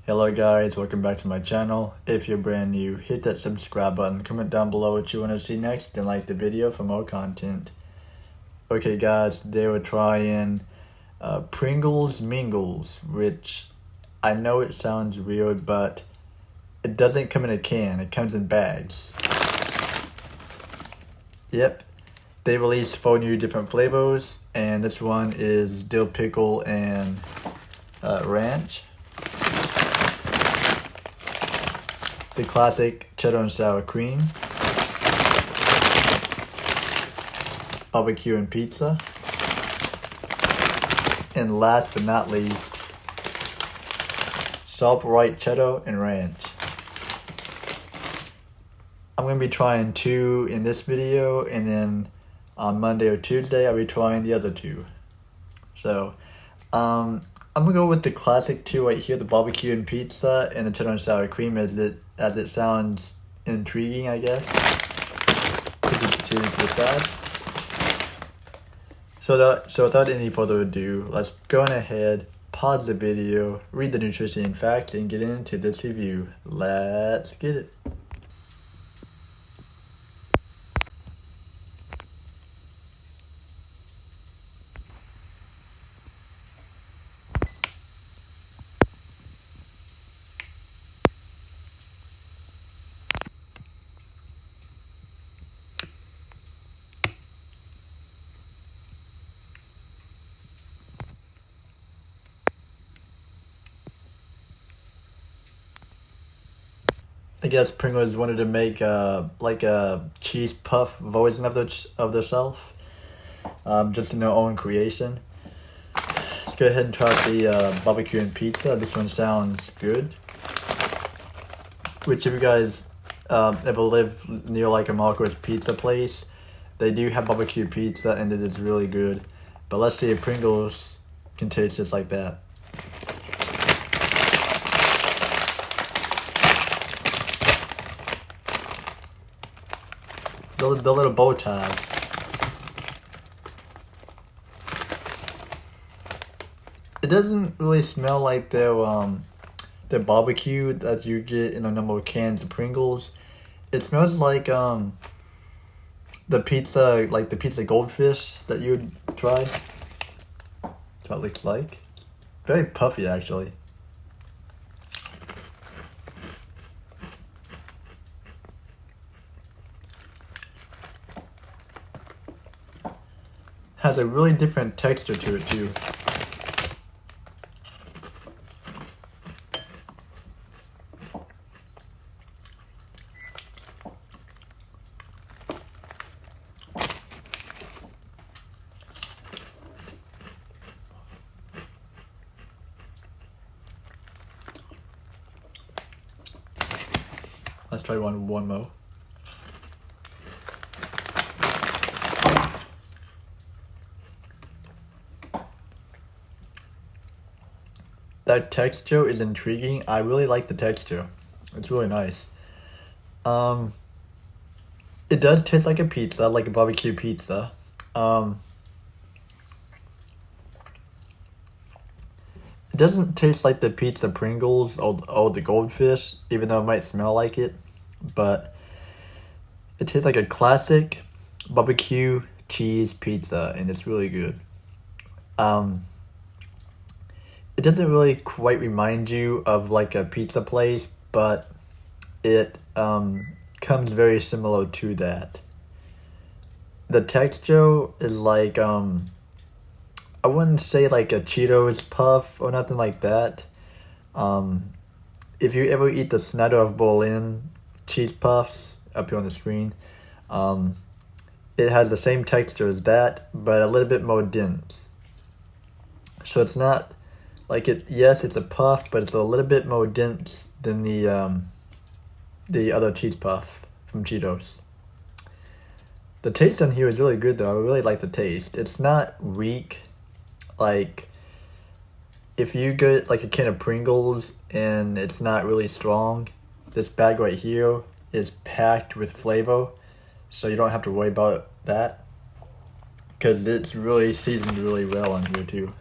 Hello guys, welcome back to my channel. If you're brand new, hit that subscribe button, comment down below what you want to see next, and like the video for more content. Okay guys, today we're trying Pringles mingles, which I know it sounds weird, but it doesn't come in a can, it comes in bags. Yep, they released 4 new different flavors, and this one is dill pickle and ranch. The classic cheddar and sour cream, barbecue and pizza, and last but not least, salt white cheddar and ranch. I'm going to be trying 2 in this video, and then on Monday or Tuesday I'll be trying the other 2. So, I'm going to go with the classic 2 right here, the barbecue and pizza and the cheddar and sour cream, as it sounds intriguing, I guess, to decide. So without any further ado, let's go on ahead, pause the video, read the nutrition facts, and get into this review. Let's get it. I guess Pringles wanted to make like a cheese puff version of themselves, just in their own creation. Let's go ahead and try the barbecue and pizza. This one sounds good. Which, if you guys ever live near like a Marco's pizza place, they do have barbecue pizza and it is really good. But let's see if Pringles can taste just like that. The little bow ties. It doesn't really smell like their barbecue that you get in a number of cans of Pringles. It smells like the pizza goldfish that you would try. That's what it looks like. It's very puffy, actually. Has a really different texture to it too. Let's try one more. That texture is intriguing. I really like the texture. It's really nice. It does taste like a pizza, like a barbecue pizza. It doesn't taste like the pizza Pringles or the goldfish, even though it might smell like it. But it tastes like a classic barbecue cheese pizza, and it's really good. It doesn't really quite remind you of like a pizza place, but it comes very similar to that. The texture is like, I wouldn't say like a Cheetos puff or nothing like that. If you ever eat the Snyder of Berlin cheese puffs up here on the screen, it has the same texture as that, but a little bit more dense. So it's not like it. Yes, it's a puff, but it's a little bit more dense than the other cheese puff from Cheetos. The taste on here is really good though. I really like the taste. It's not weak. Like, if you get like a can of Pringles and it's not really strong, this bag right here is packed with flavor, so you don't have to worry about that, because it's really seasoned really well on here too.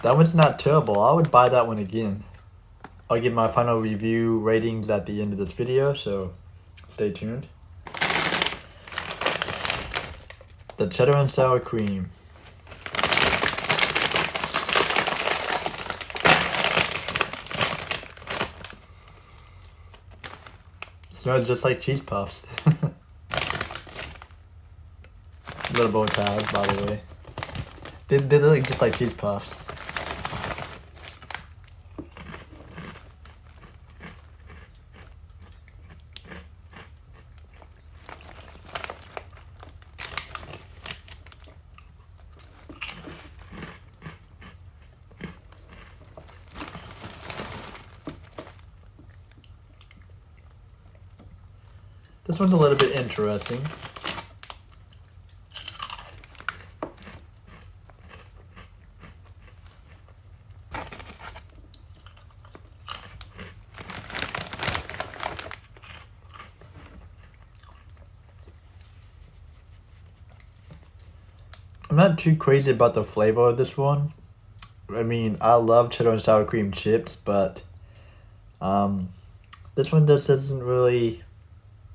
That one's not terrible. I would buy that one again. I'll give my final review ratings at the end of this video, so stay tuned. The cheddar and sour cream. Smells just like cheese puffs. Little bow ties, by the way. They look just like cheese puffs. This one's a little bit interesting. I'm not too crazy about the flavor of this one. I mean, I love cheddar and sour cream chips, but this one just doesn't really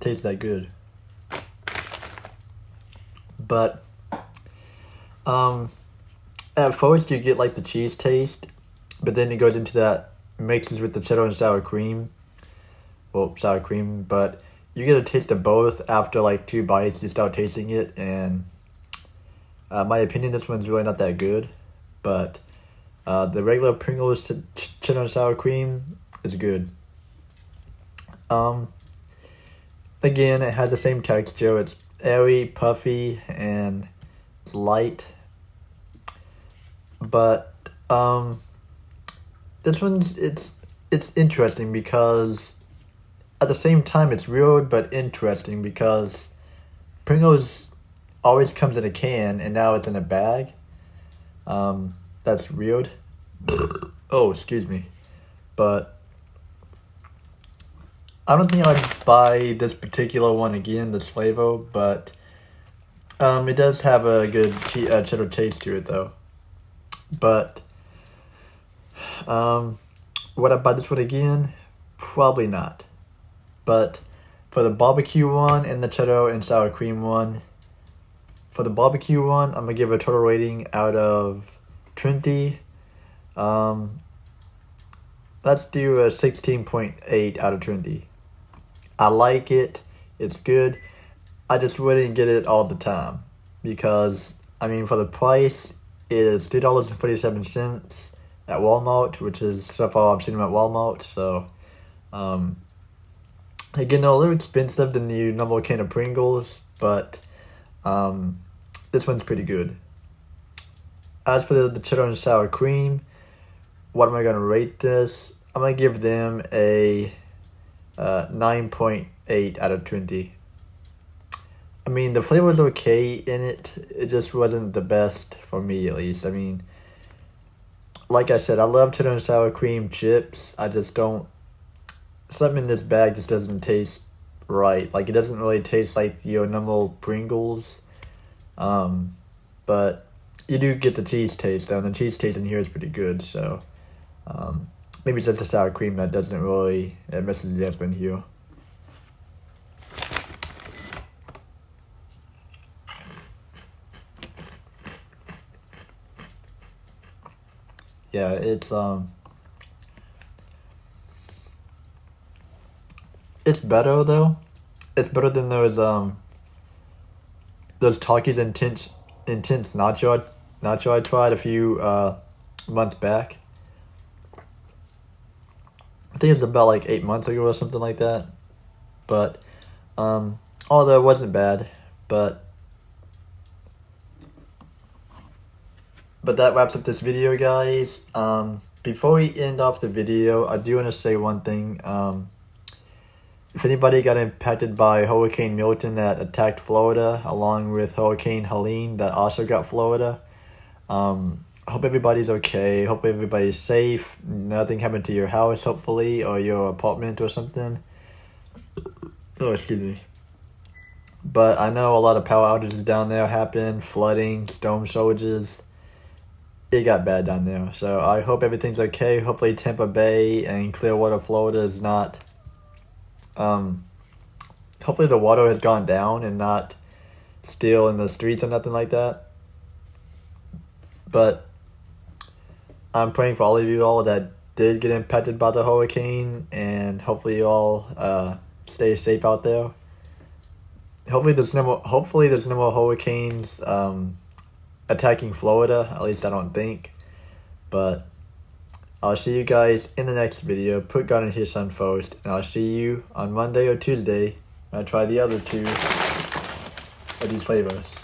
taste that good. But at first you get like the cheese taste, but then it goes into that mixes with the cheddar and sour cream. Well, sour cream, but you get a taste of both after like 2 bites. You start tasting it, and my opinion, this one's really not that good. But the regular Pringles cheddar and sour cream is good. Again, it has the same texture. It's airy, puffy, and it's light. But this one's it's interesting because at the same time it's weird but interesting because Pringles always comes in a can and now it's in a bag. That's weird. Oh, excuse me. But I don't think I'd buy this particular one again, this flavor, but it does have a good cheddar taste to it though. But would I buy this one again? Probably not. But for the barbecue one and the cheddar and sour cream one, for the barbecue one, I'm gonna give a total rating out of 20. Let's do a 16.8 out of 20. I like it. It's good. I just wouldn't get it all the time because, I mean, for the price, it is $3.47 at Walmart, which is so far I've seen them at Walmart. So, again, they're a little expensive than the normal can of Pringles, but this one's pretty good. As for the cheddar and sour cream, what am I going to rate this? I'm going to give them a 9.8 out of 20. I mean, the flavor was okay in it. It just wasn't the best for me, at least. I mean, like I said, I love cheddar and sour cream chips. I just don't... Something in this bag just doesn't taste right. Like, it doesn't really taste like your normal Pringles. But you do get the cheese taste, though. And the cheese taste in here is pretty good, so... maybe it's just the sour cream that doesn't really... It messes it up in here. Yeah, it's better though. It's better than those Takis intense nacho I tried a few months back. I think it was about like 8 months ago or something like that. But although it wasn't bad, but that wraps up this video, guys. Before we end off the video, I do want to say one thing. If anybody got impacted by Hurricane Milton that attacked Florida, along with Hurricane Helene that also got Florida, I hope everybody's okay. Hope everybody's safe. Nothing happened to your house, hopefully, or your apartment or something. Oh, excuse me. But I know a lot of power outages down there happen, flooding, storm surges. it got bad down there. So I hope everything's okay. Hopefully Tampa Bay and Clearwater, Florida is not, hopefully the water has gone down and not still in the streets or nothing like that. But I'm praying for all of you all that did get impacted by the hurricane, and hopefully you all stay safe out there. Hopefully there's no more hurricanes attacking Florida. At least I don't think. But I'll see you guys in the next video. Put God in His Son first, and I'll see you on Monday or Tuesday when I try the other two of these flavors.